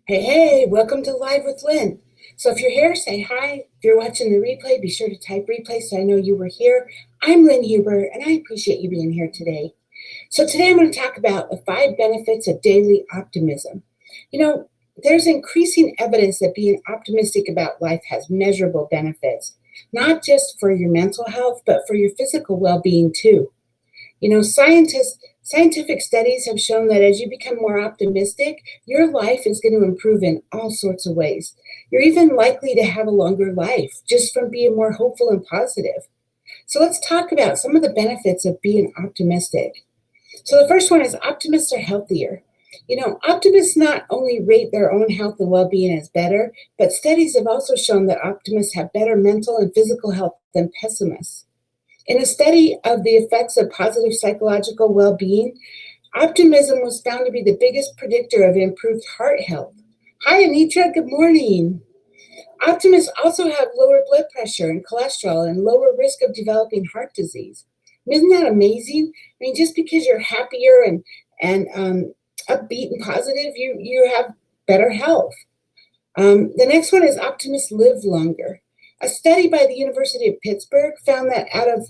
Hey, welcome to Live with Lynn. So if you're here, say hi. If you're watching the replay, be sure to type replay so I know you were here. I'm Lynn Huber, and I appreciate you being here today. So today I'm going to talk about the 5 benefits of daily optimism. You know, there's increasing evidence that being optimistic about life has measurable benefits, not just for your mental health, but for your physical well-being too. Scientific studies have shown that as you become more optimistic, your life is going to improve in all sorts of ways. You're even likely to have a longer life just from being more hopeful and positive. So let's talk about some of the benefits of being optimistic. So the first one is optimists are healthier. Optimists not only rate their own health and well-being as better, but studies have also shown that optimists have better mental and physical health than pessimists. In a study of the effects of positive psychological well being, optimism was found to be the biggest predictor of improved heart health. Hi, Anitra. Good morning. Optimists also have lower blood pressure and cholesterol and lower risk of developing heart disease. Isn't that amazing? I mean, just because you're happier and upbeat and positive, you have better health. The next one is optimists live longer. A study by the University of Pittsburgh found that out of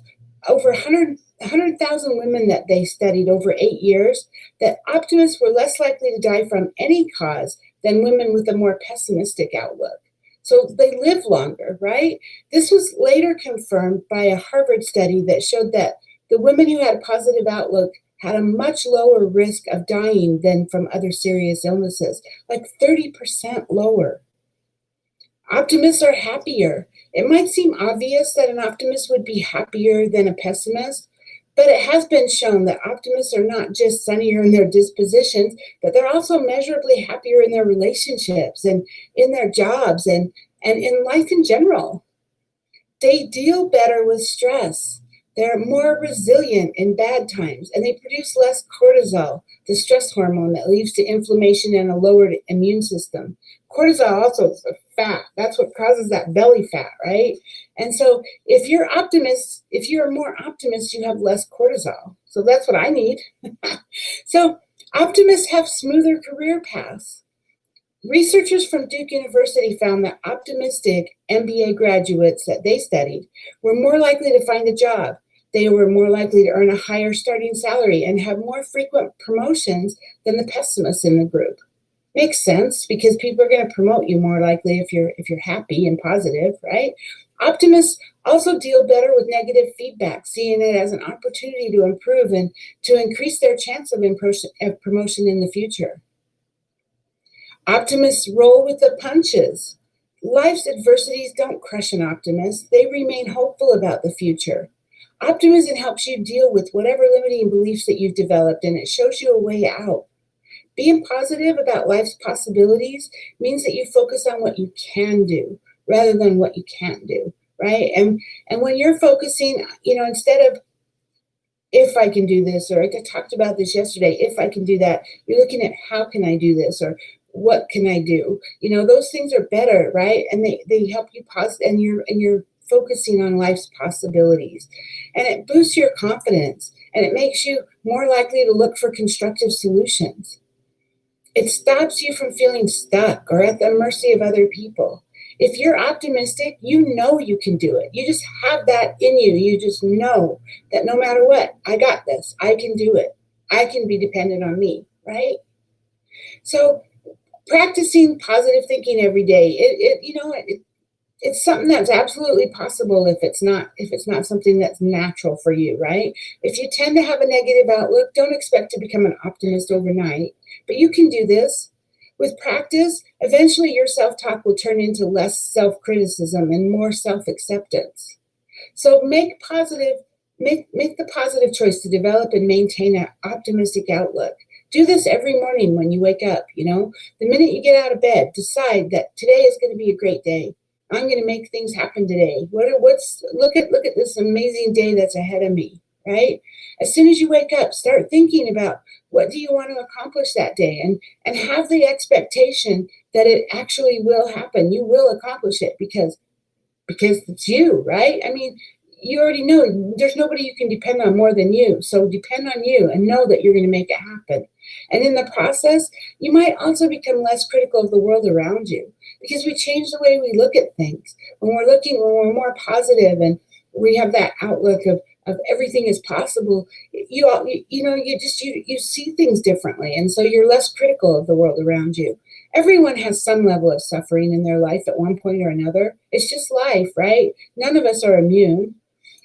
over 100,000 women that they studied over 8 years, that optimists were less likely to die from any cause than women with a more pessimistic outlook. So they live longer, right? This was later confirmed by a Harvard study that showed that the women who had a positive outlook had a much lower risk of dying than from other serious illnesses, like 30% lower. Optimists are happier. It might seem obvious that an optimist would be happier than a pessimist, but it has been shown that optimists are not just sunnier in their dispositions, but they're also measurably happier in their relationships and in their jobs and in life in general. They deal better with stress. They're more resilient in bad times, and they produce less cortisol, the stress hormone that leads to inflammation and a lowered immune system. Cortisol also is a fat. That's what causes that belly fat, right? And so if you're more optimist, you have less cortisol. So that's what I need. So optimists have smoother career paths. Researchers from Duke University found that optimistic MBA graduates that they studied were more likely to find a job. They were more likely to earn a higher starting salary and have more frequent promotions than the pessimists in the group. Makes sense because people are going to promote you more likely if you're happy and positive, right? Optimists also deal better with negative feedback, seeing it as an opportunity to improve and to increase their chance of promotion in the future. Optimists roll with the punches. Life's adversities don't crush an optimist. They remain hopeful about the future. Optimism helps you deal with whatever limiting beliefs that you've developed, and it shows you a way out. Being positive about life's possibilities means that you focus on what you can do rather than what you can't do, right? And when you're focusing, instead of if I can do this, or I talked about this yesterday, if I can do that, you're looking at how can I do this, or what can I do? Those things are better, right? And they help you and you're focusing on life's possibilities. And it boosts your confidence and it makes you more likely to look for constructive solutions. It stops you from feeling stuck or at the mercy of other people. If you're optimistic, you know you can do it. You just have that in you. You just know that no matter what, I got this. I can do it. I can be dependent on me, right? So practicing positive thinking every day, it's something that's absolutely possible if it's not something that's natural for you, right? If you tend to have a negative outlook, don't expect to become an optimist overnight, but you can do this. With practice, eventually your self-talk will turn into less self-criticism and more self-acceptance. So make the positive choice to develop and maintain an optimistic outlook. Do this every morning when you wake up, The minute you get out of bed, decide that today is going to be a great day. I'm going to make things happen today. Look at this amazing day that's ahead of me, right? As soon as you wake up, start thinking about what do you want to accomplish that day, and have the expectation that it actually will happen. You will accomplish it because it's you, right? I mean, you already know there's nobody you can depend on more than you. So depend on you and know that you're going to make it happen. And in the process, you might also become less critical of the world around you because we change the way we look at things. When we're more positive and we have that outlook of everything is possible, you see things differently. And so you're less critical of the world around you. Everyone has some level of suffering in their life at one point or another. It's just life, right? None of us are immune.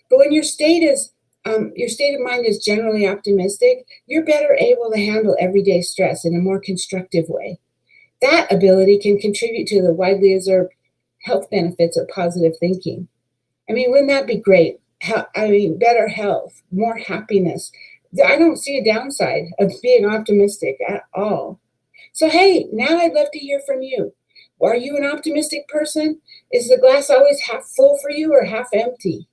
But when your state of mind is generally optimistic, you're better able to handle everyday stress in a more constructive way. That ability can contribute to the widely observed health benefits of positive thinking. I mean, wouldn't that be great? Better health, more happiness. I don't see a downside of being optimistic at all. So, hey, now I'd love to hear from you. Are you an optimistic person? Is the glass always half full for you or half empty?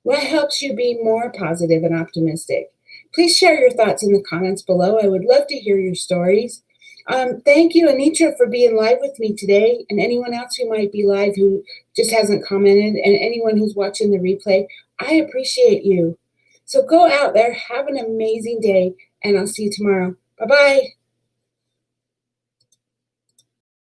What helps you be more positive and optimistic? Please share your thoughts in the comments below. I would love to hear your stories. Thank you, Anitra, for being live with me today, and anyone else who might be live who just hasn't commented, and anyone who's watching the replay. I appreciate you. So go out there, have an amazing day, and I'll see you tomorrow. Bye bye.